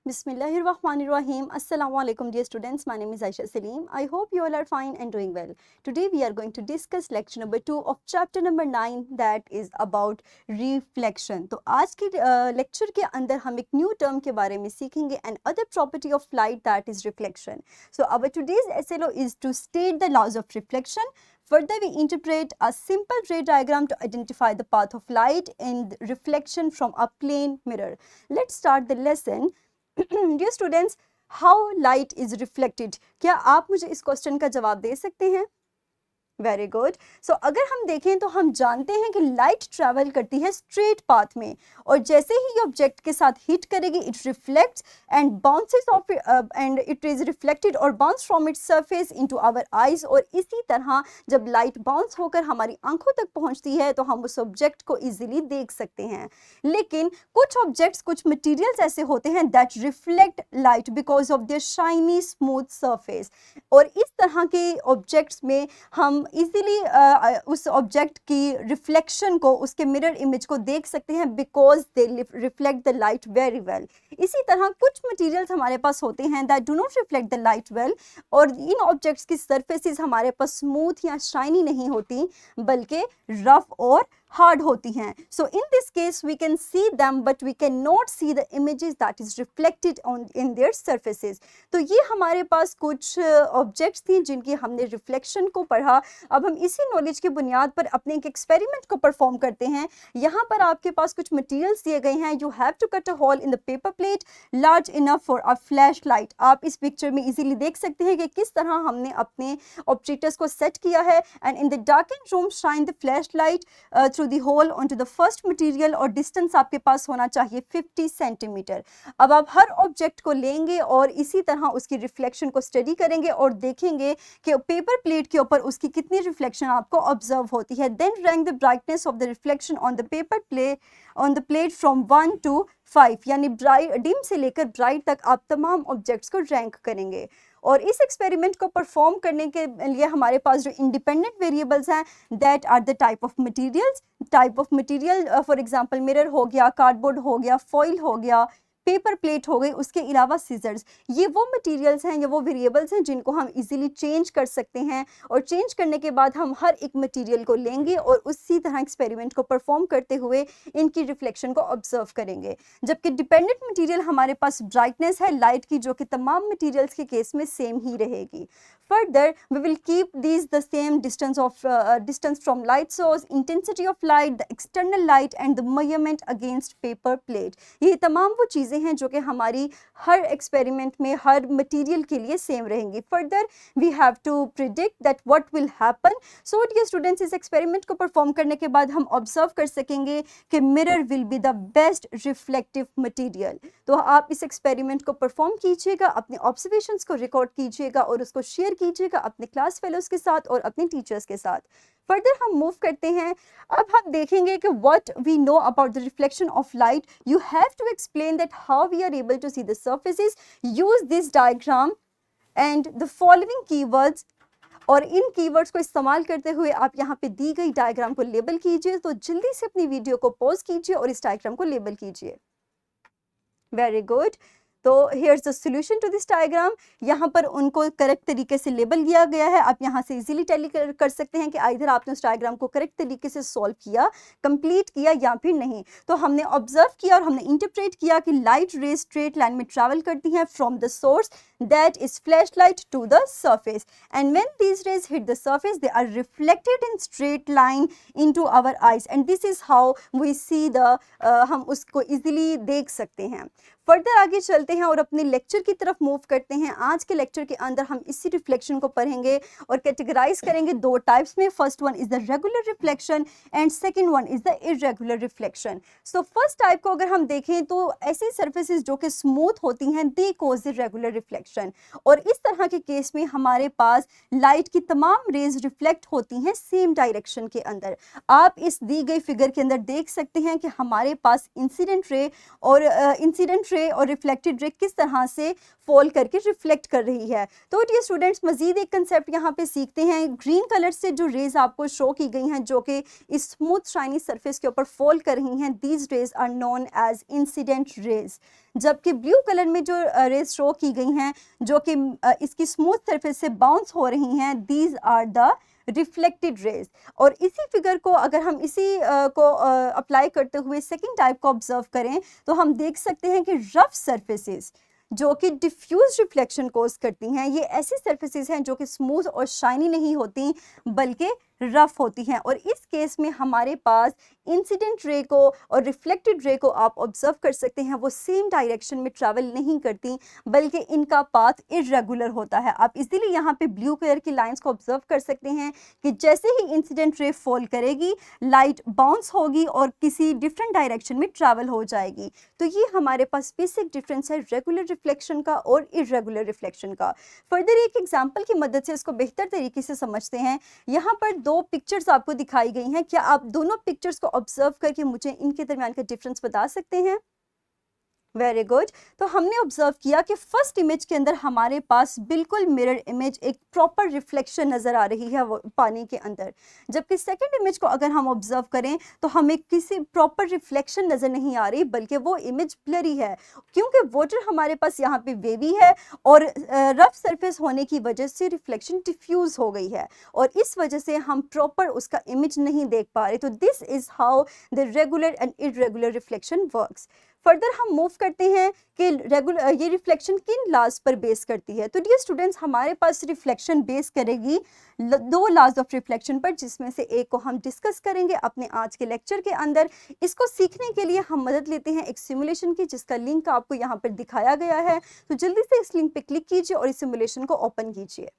Bismillahirrahmanirrahim. Assalamu alaikum dear students. My name is Aisha Salim. I hope you all are fine and doing well. Today we are going to discuss lecture number 2 of chapter number 9 that is about reflection. तो आज की lecture के अंदर हम एक new term के बारे में सीखेंगे and other property of light that is reflection. So our today's SLO is to state the laws of reflection. Further, we interpret a simple ray diagram to identify the path of light and reflection from a plane mirror. Let's start the lesson. Dear students, how light is reflected? क्या आप मुझे इस question का जवाब दे सकते हैं? Very good. सो अगर हम देखें तो हम जानते हैं कि लाइट ट्रैवल करती है स्ट्रेट पाथ में और जैसे ही ये ऑब्जेक्ट के साथ हिट करेगी it reflects and bounces off and it is reflected और bounce from its surface into our eyes. और इसी तरह जब लाइट बाउंस होकर हमारी आंखों तक पहुंचती है तो हम उस ऑब्जेक्ट को इजीली देख सकते हैं. लेकिन कुछ ऑब्जेक्ट्स, कुछ मटेरियल्स ऐसे होते हैं that reflect light because of their shiny smooth surface. और इस तरह के ऑब्जेक्ट्स में हम इजीली उस ऑब्जेक्ट की रिफ्लेक्शन को, उसके मिरर इमेज को देख सकते हैं because they reflect the light very well. इसी तरह कुछ मटेरियल्स हमारे पास होते हैं that do not reflect the light well और इन ऑब्जेक्ट्स की सरफेसेस हमारे पास स्मूथ या शाइनी नहीं होती बल्कि रफ और हार्ड होती हैं. So in this case we can see them but we can not see the images that is reflected on in their surfaces. तो ये हमारे पास कुछ ऑब्जेक्ट्स थी जिनकी हमने रिफ्लेक्शन को पढ़ा. अब हम इसी नॉलेज की बुनियाद पर अपने एक एक्सपेरिमेंट को परफॉर्म करते हैं. यहाँ पर आपके पास कुछ मटेरियल्स दिए गए हैं. You have to cut a hole in the paper plate large enough for a flashlight. आप इस पिक्चर में इजीली देख सकते हैं कि किस तरह हमने अपने ऑब्जेक्ट्स को सेट किया है. And in the darkened room shine the flashlight through the hole onto the first material और डिस्टेंस आपके पास होना चाहिए 50 सेंटीमीटर. अब आप हर ऑब्जेक्ट को लेंगे और इसी तरह उसकी रिफ्लेक्शन को स्टडी करेंगे और देखेंगे कि पेपर प्लेट के ऊपर उसकी कितनी रिफ्लेक्शन आपको ऑब्जर्व होती है. Then rank the brightness of the reflection on the paper plate from 1 to 5 यानी डिम से लेकर ब्राइट तक आप तमाम ऑब्जेक्ट्स को रैंक करेंगे. और इस एक्सपेरिमेंट को परफॉर्म करने के लिए हमारे पास जो इंडिपेंडेंट वेरिएबल्स हैं that are the type of material. For example mirror हो गया, कार्डबोर्ड हो गया, फॉइल हो गया, पेपर प्लेट हो गई, उसके अलावा सीजर्स. ये वो मटेरियल्स हैं, ये वो वेरिएबल्स हैं जिनको हम इजीली चेंज कर सकते हैं और चेंज करने के बाद हम हर एक मटेरियल को लेंगे और उसी तरह एक्सपेरिमेंट को परफॉर्म करते हुए इनकी रिफ्लेक्शन को ऑब्जर्व करेंगे. जबकि डिपेंडेंट मटेरियल हमारे पास ब्राइटनेस है लाइट की जो कि तमाम मटेरियल्स के केस में सेम ही रहेगी. Further, we will keep these the same distance from light source, intensity of light, the external light and the measurement against paper plate. ये तमाम वो चीज़ें हैं जो कि हमारी हर एक्सपेरिमेंट में हर मटेरियल के लिए सेम रहेंगी. Further, we have to predict that what will happen. So, dear students, इस एक्सपेरिमेंट को परफॉर्म करने के बाद हम ऑब्जर्व कर सकेंगे कि mirror will be the best reflective material. तो आप इस एक्सपेरिमेंट को परफॉर्म कीजिएगा, अपने ऑब्जर्वेशंस को रिकॉर्ड कीजिएगा और उसको शेयर कीजिएगा अपने क्लास फेलोज के साथ और अपने टीचर्स के साथ. फर्दर हम मूव करते हैं. अब हम देखेंगे कि what we know about the reflection of light. You have to explain that how we are able to see the surfaces. Use this diagram and the following keywords. और इन कीवर्ड्स को इस्तेमाल करते हुए आप यहाँ पे दी गई डायग्राम को लेबल कीजिए. तो जल्दी से अपनी वीडियो को पॉज कीजिए और इस डायग्राम को लेबल कीजिए. Very good. तो here's the solution to this diagram. यहाँ पर उनको करेक्ट तरीके से लेबल किया गया है. आप यहाँ से इजीली टैली कर सकते हैं कि इधर आपने उस डायग्राम को करेक्ट तरीके से सॉल्व किया, कंप्लीट किया या फिर नहीं. तो हमने ऑब्जर्व किया और हमने इंटरप्रेट किया कि लाइट रेज स्ट्रेट लाइन में ट्रैवल करती हैं from the source that is flashlight to the surface, and when these rays hit the surface they are reflected in straight line into our eyes and this is how we see the हम उसको easily देख सकते हैं. Further आगे चलते हैं और अपने लेक्चर की तरफ मूव करते हैं. आज के लेक्चर के अंदर हम इसी रिफ्लेक्शन को पढ़ेंगे और कैटेगराइज करेंगे दो टाइप्स में. First one is the regular reflection and second one is the irregular reflection. So first type को अगर हम देखें तो ऐसी सर्फेसेस जो कि स्मूथ होती हैं they cause the regular reflection. और इस तरह के केस में हमारे पास लाइट की तमाम रेज रिफ्लेक्ट होती हैं सेम डायरेक्शन के अंदर. आप इस दी गई फिगर के अंदर देख सकते हैं कि हमारे पास इंसिडेंट रे और इंसिडेंट रे और रिफ्लेक्टेड रे किस तरह से फॉल करके रिफ्लेक्ट कर रही है। तो डियर स्टूडेंट्स, मजीद एक कंसेप्ट यहाँ पे सीखते हैं। ग्रीन कलर से जो रेज आपको शो की गई हैं जो कि इस स्मूथ शाइनी सरफेस के ऊपर फॉल कर रही हैं, these rays are known as incident rays. जबकि ब्लू कलर में जो रेज शो की गई हैं जो कि इसकी स्मूथ सरफेस से बाउंस हो रही हैं, these are the reflected rays. और इसी फिगर को अगर हम इसी को अप्लाई करते हुए सेकंड टाइप को ऑब्जर्व करें तो हम देख सकते हैं कि रफ सरफेसेस जो कि डिफ्यूज रिफ्लेक्शन कोज करती हैं, ये ऐसी सरफेसेस हैं जो कि स्मूथ और शाइनी नहीं होती बल्कि रफ होती हैं। और इस केस में हमारे पास इंसिडेंट रे को और रिफ्लेक्टेड रे को आप ऑब्जर्व कर सकते हैं, वो सेम डायरेक्शन में ट्रैवल नहीं करती बल्कि इनका पाथ इरेगुलर होता है। आप इजीली यहाँ पे ब्लू कलर की लाइंस को ऑब्जर्व कर सकते हैं कि जैसे ही इंसिडेंट रे फॉल करेगी, लाइट बाउंस होगी और किसी डिफरेंट डायरेक्शन में ट्रैवल हो जाएगी। तो ये हमारे पास बेसिक डिफरेंस है रेगुलर रिफ्लेक्शन का और इरेगुलर रिफ्लेक्शन का। फर्दर एक एग्जाम्पल की मदद से इसको बेहतर तरीके से समझते हैं। यहाँ पर दो पिक्चर्स आपको दिखाई गई हैं, क्या आप दोनों पिक्चर्स को ऑब्जर्व करके मुझे इनके दरमियान का डिफरेंस बता सकते हैं? Very good. तो हमने ऑब्जर्व किया कि फर्स्ट इमेज के अंदर हमारे पास बिल्कुल मिरर इमेज, एक प्रॉपर रिफ्लेक्शन नजर आ रही है वो पानी के अंदर, जबकि सेकंड इमेज को अगर हम ऑब्जर्व करें तो हमें किसी प्रॉपर रिफ्लेक्शन नजर नहीं आ रही बल्कि वो इमेज ब्लरी है, क्योंकि वाटर हमारे पास यहाँ पे वेवी है और रफ सरफेस होने की वजह से रिफ्लेक्शन डिफ्यूज हो गई है और इस वजह से हम प्रॉपर उसका इमेज नहीं देख पा रहे। तो this is how the regular and irregular reflection works. Further हम मूव करते हैं कि ये रिफ्लेक्शन किन लॉज पर बेस करती है। तो डियर स्टूडेंट्स, हमारे पास रिफ्लेक्शन बेस करेगी दो लॉज ऑफ रिफ्लेक्शन पर, जिसमें से एक को हम डिस्कस करेंगे अपने आज के लेक्चर के अंदर। इसको सीखने के लिए हम मदद लेते हैं एक सिमुलेशन की, जिसका लिंक आपको यहाँ पर दिखाया गया है। तो जल्दी से इस लिंक पे क्लिक कीजिए और इस सिमुलेशन को ओपन कीजिए।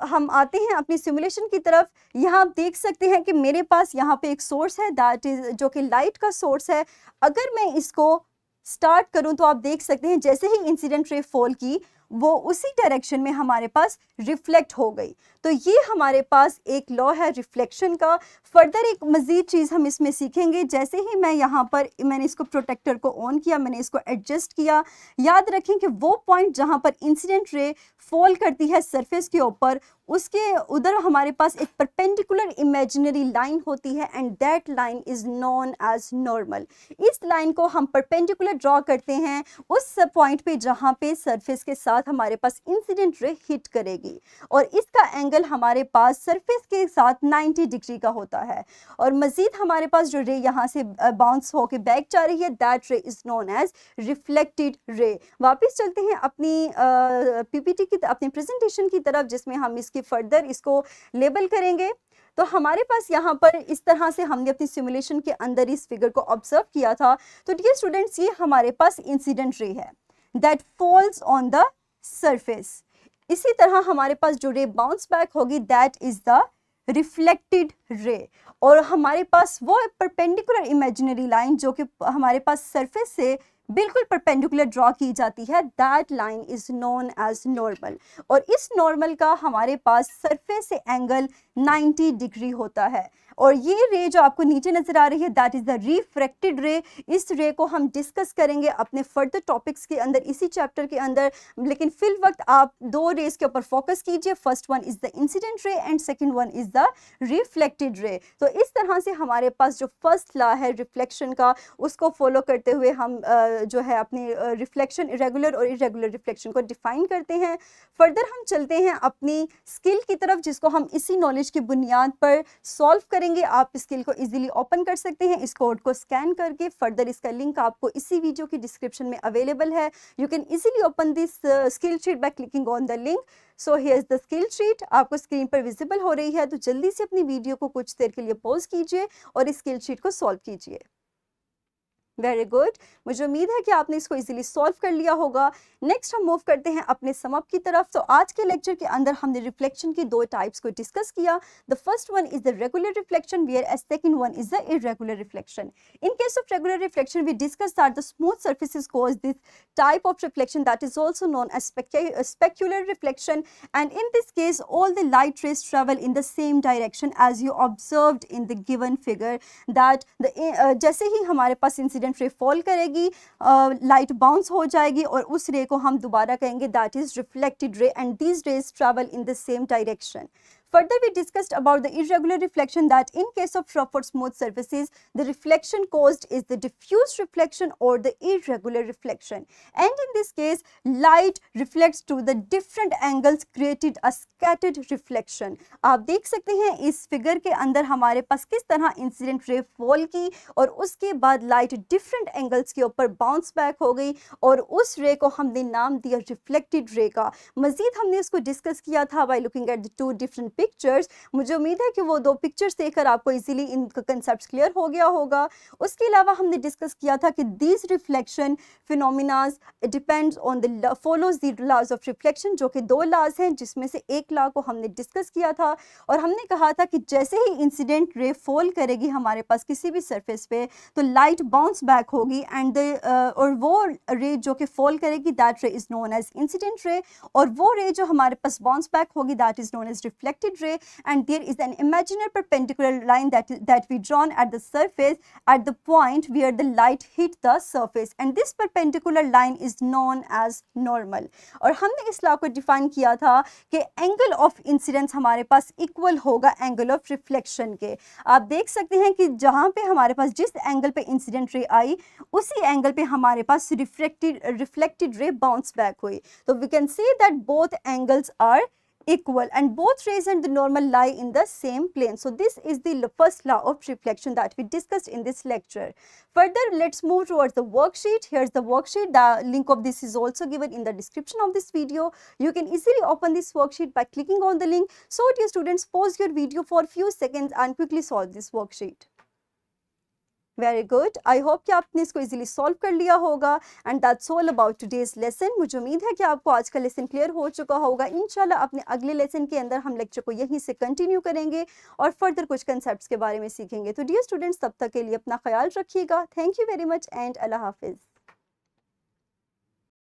हम आते हैं अपनी सिमुलेशन की तरफ। यहाँ आप देख सकते हैं कि मेरे पास यहाँ पे एक सोर्स है दैट इज जो कि लाइट का सोर्स है। अगर मैं इसको स्टार्ट करूं तो आप देख सकते हैं जैसे ही इंसिडेंट रे फॉल की वो उसी डायरेक्शन में हमारे पास रिफ्लेक्ट हो गई। तो ये हमारे पास एक लॉ है रिफ्लेक्शन का। फर्दर एक मजीद चीज़ हम इसमें सीखेंगे, जैसे ही मैं यहाँ पर मैंने इसको प्रोटेक्टर को ऑन किया, मैंने इसको एडजस्ट किया, याद रखें कि वो पॉइंट जहाँ पर इंसिडेंट रे फॉल करती है सरफेस के ऊपर, उसके उधर हमारे पास एक परपेंडिकुलर इमेजिनरी लाइन होती है and that line is known as normal. इस लाइन को हम परपेंडिकुलर ड्रॉ करते हैं उस पॉइंट पे जहाँ पे सरफेस के साथ हमारे पास इंसिडेंट रे हिट करेगी और इसका एंगल हमारे पास सरफेस के साथ 90 डिग्री का होता है। और मजीद हमारे पास जो रे यहाँ से बाउंस होके बैक जा रही है, दैट रे इज नोन एज रिफ्लेक्टेड रे। वापस चलते हैं अपनी पीपीटी की अपनी प्रेजेंटेशन की तरफ, जिसमें हम इसकी फर्दर इसको लेबल करेंगे। तो हमारे पास यहाँ पर इस तरह से हमने अपनी सिमुलेशन के अंदर इस फिगर को ऑब्जर्व किया था। तो डियर स्टूडेंट्स, ये हमारे पास इंसिडेंट रे है that falls on the surface. इसी तरह हमारे पास जो रे बाउंस बैक होगी that is the reflected ray. और हमारे पास वो परपेंडिकुलर इमेजिनरी लाइन जो कि हमारे पास सरफेस से बिल्कुल परपेंडिकुलर ड्रॉ की जाती है, that line is known as normal. और इस नॉर्मल का हमारे पास सरफेस से एंगल 90 डिग्री होता है। और ये रे जो आपको नीचे नजर आ रही है दैट इज द रिफ्रैक्टेड रे। इस रे को हम डिस्कस करेंगे अपने फर्दर टॉपिक्स के अंदर, इसी चैप्टर के अंदर, लेकिन फिल वक्त आप दो रेस के ऊपर फोकस कीजिए। First one is the incident ray and second one is the reflected ray. तो इस तरह से हमारे पास जो फर्स्ट लॉ है रिफ्लेक्शन का, उसको फॉलो करते हुए हम जो है अपने रिफ्लेक्शन, इरेगुलर और इरेगुलर रिफ्लेक्शन को डिफाइन करते हैं। फर्दर हम चलते हैं अपनी स्किल की तरफ, जिसको हम इसी नॉलेज की बुनियाद पर सॉल्व करेंगे। आप स्किल को इजीली ओपन कर सकते हैं इस कोड को स्कैन करके। फर्दर इसका लिंक आपको इसी वीडियो की डिस्क्रिप्शन में अवेलेबल है। You can easily open this skill sheet by clicking on the link. So here is the skill sheet, आपको स्क्रीन पर विजिबल हो रही है। तो जल्दी से अपनी वीडियो को कुछ देर के लिए पॉज कीजिए और इस स्किल शीट को सॉल्व कीजिए। वेरी गुड, मुझे उम्मीद है कि आपने इसको इजीली सॉल्व कर लिया होगा। नेक्स्ट हम मूव करते हैं अपने सम अप की तरफ। तो आज के लेक्चर के अंदर हमने रिफ्लेक्शन की दो टाइप्स को डिस्कस किया। The first one is the regular reflection whereas second one is the irregular reflection. In case of regular reflection we discuss that the smooth surfaces cause this type of reflection that is also known as specular reflection, and in this case all the light rays travel in the same direction as you observed in the given figure that the जैसे ही हमारे पास incident incident ray fall करेगी, light bounce हो जाएगी और उस रे को हम दोबारा कहेंगे that is reflected ray, and these raise travel in the same direction. Further, we discussed about the irregular reflection, that in case of rough or smooth surfaces, the reflection caused is the diffuse reflection or the irregular reflection. And in this case, light reflects to the different angles, created a scattered reflection. आप देख सकते हैं इस figure के अंदर हमारे पास किस तरह इंसिडेंट रे फॉल की और उसके बाद लाइट डिफरेंट एंगल्स के ऊपर बाउंस बैक हो गई और उस रे को हमने नाम दिया रिफ्लेक्टेड रे का। मजीद हमने इसको डिस्कस किया था by looking at the two different pictures. मुझे उम्मीद है कि वो दो पिक्चर्स देखकर आपको इजीली इनका कंसेप्ट क्लियर हो गया होगा। उसके अलावा हमने डिस्कस किया था कि this reflection phenomenas depends on the follows the laws of reflection, जो कि दो लॉज हैं जिसमें से एक लॉ को हमने डिस्कस किया था और हमने कहा था कि जैसे ही इंसिडेंट रे फॉल करेगी हमारे पास किसी भी सरफेस पे तो लाइट बाउंस बैक होगी एंड और वो रे जो कि फॉल करेगी दैट रे is known as incident ray, और वो रे जो हमारे पास बाउंस बैक होगी that is known as reflected ray, and there is an imaginary perpendicular line that we drawn at the surface at the point where the light hit the surface, and this perpendicular line is known as normal. और हमने इस law को define किया था कि angle of incidence हमारे पास equal होगा angle of reflection के। आप देख सकते हैं कि जहाँ पे हमारे पास जिस एंगल पे इंसिडेंट रे आई उसी एंगल पे हमारे पास रिफ्लेक्टेड रे बाउंस बैक हुई। तो we can see that both angles are equal and both rays and the normal lie in the same plane. So this is the first law of reflection that we discussed in this lecture. Further, let's move towards the worksheet. Here's the worksheet. The link of this is also given in the description of this video. You can easily open this worksheet by clicking on the link. So dear students, pause your video for a few seconds and quickly solve this worksheet. Very good, I hope कि आपने इसको easily solve कर लिया होगा and that's all about today's lesson. मुझे उम्मीद है कि आपको आज का लेसन क्लियर हो चुका होगा। इंशाल्लाह अपने अगले लेसन के अंदर हम लेक्चर को यहीं से कंटिन्यू करेंगे और फर्दर कुछ कंसेप्ट्स के बारे में सीखेंगे। तो डियर स्टूडेंट्स, तब तक के लिए अपना ख्याल रखिएगा। Thank you very much and अल्लाह हाफिज़।